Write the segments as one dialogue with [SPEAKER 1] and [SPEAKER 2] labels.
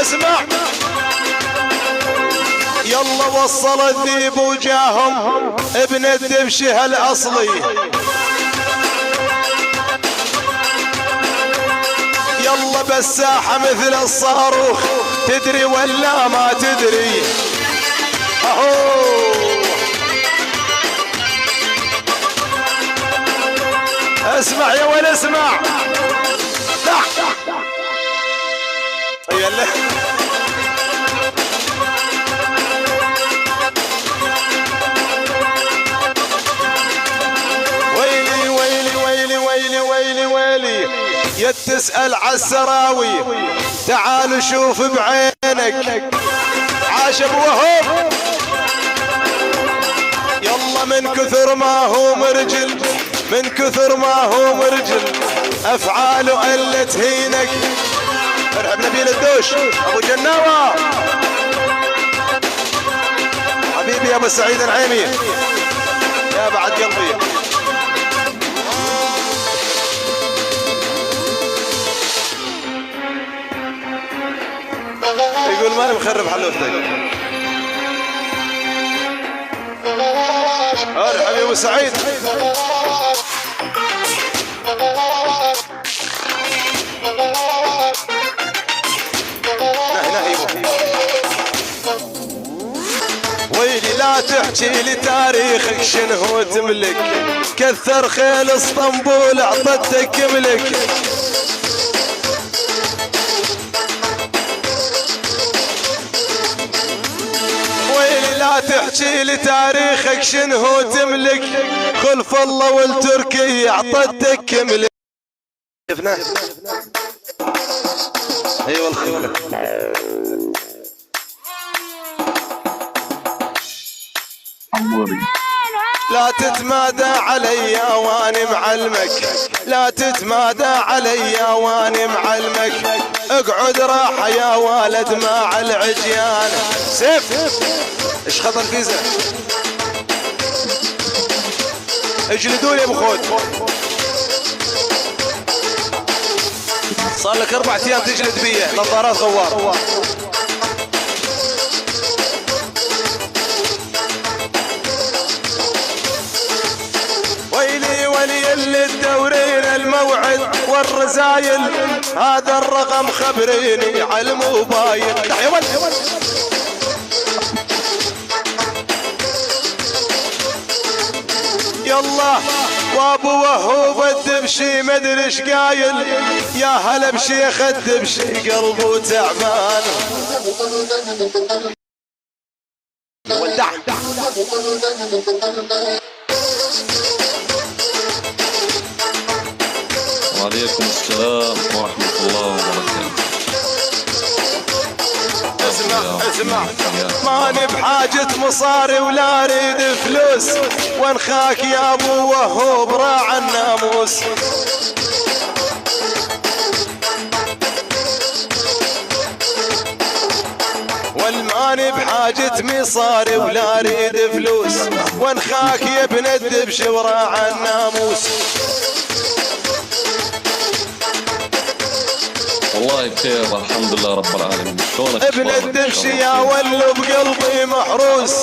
[SPEAKER 1] اسمع يلا وصل الذيب وجاهم ابن الدبشه الاصلي. يلا بالساحه مثل الصاروخ، تدري ولا ما تدري؟ اهو اسمع يا ولد اسمع. يلا ويلي ويلي ويلي ويلي ويلي ويلي يا تسأل عالسراوي تعال شوف بعينك عاش ابو وهب. يلا من كثر ما هو مرجل، من كثر ما هو مرجل افعاله الا تهينك. ارحب نبيل الدوش ابو جناوة حبيبي يا ابو سعيد العيمي يا بعد قلبي. يقول ماني مخرب حلوفتك. ارحب يا ابو سعيد. ويلي لا تحكي لي تاريخك شنو تملك، كثر خيل اسطنبول اعطتك ملك. ويلي لا تحكي لي تاريخك شنو تملك، خلف الله والتركي اعطتك ملك. اي والله لا تتمادى علي واني معلمك، لا تتمادى علي واني معلمك. اقعد راحة يا ولد مع العجيان. سيف ايش خطر فيزا؟ اجلدوا لي ابو خود. صار لك 4 ايام تجلد بيه نظارات غوار. اللي الدورين الموعد والرزايل هذا الرقم خبريني على الموبايل. يلا وابو وهوب الدبشي مدري ايش قايل، يا هلا بشيخ الدبشي قلبه تعبان. ودع
[SPEAKER 2] وعليكم السلام ورحمة الله وبركاته.
[SPEAKER 1] اسمع ماني بحاجة مصاري ولا اريد فلوس، وانخاك يا ابو وهوب راعى الناموس. والماني بحاجة مصاري ولا اريد فلوس، وانخاك يا ابن الدبش وراعى الناموس.
[SPEAKER 2] والله بخير الحمد لله رب العالمين. شلونك
[SPEAKER 1] ابن الدبش يا ولو بقلبي محروس.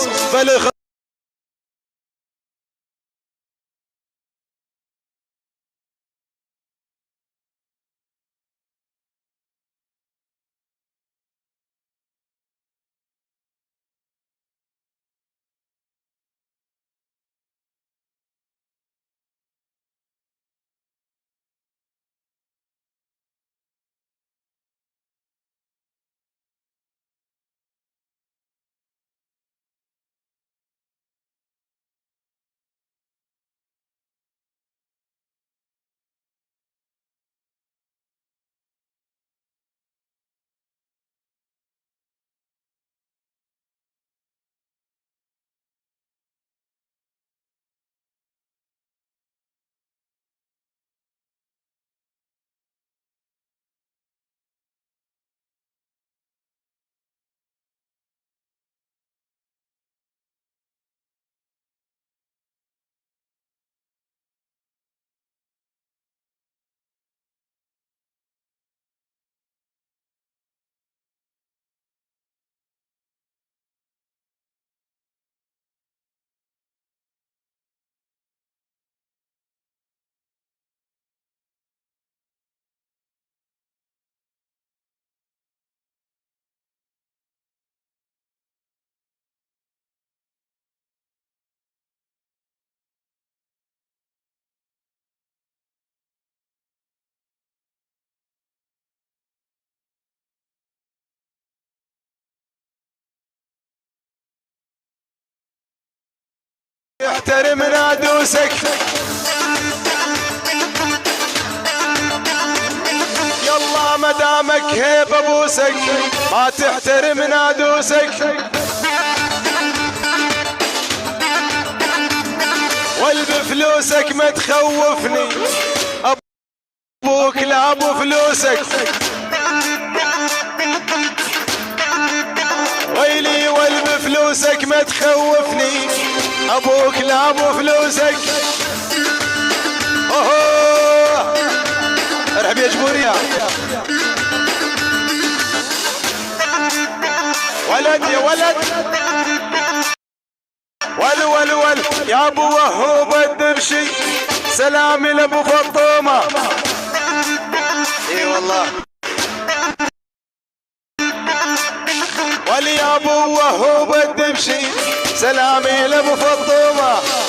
[SPEAKER 1] تحترم نادوسك يلا مدامك هيب ابوسك ما تحترم نادوسك والبفلوسك ما تخوفني ابوك لا ابو فلوسك ويلي والبفلوسك ما تخوفني ابوك لا ابو فلوسك اوه ارحب يا جبوريا ولد يا ولد ول يا ابو وهوب الدبشي سلامي لابو فطومه اي والله ولي ابو وهوب الدبشي سلامي لابو فطومه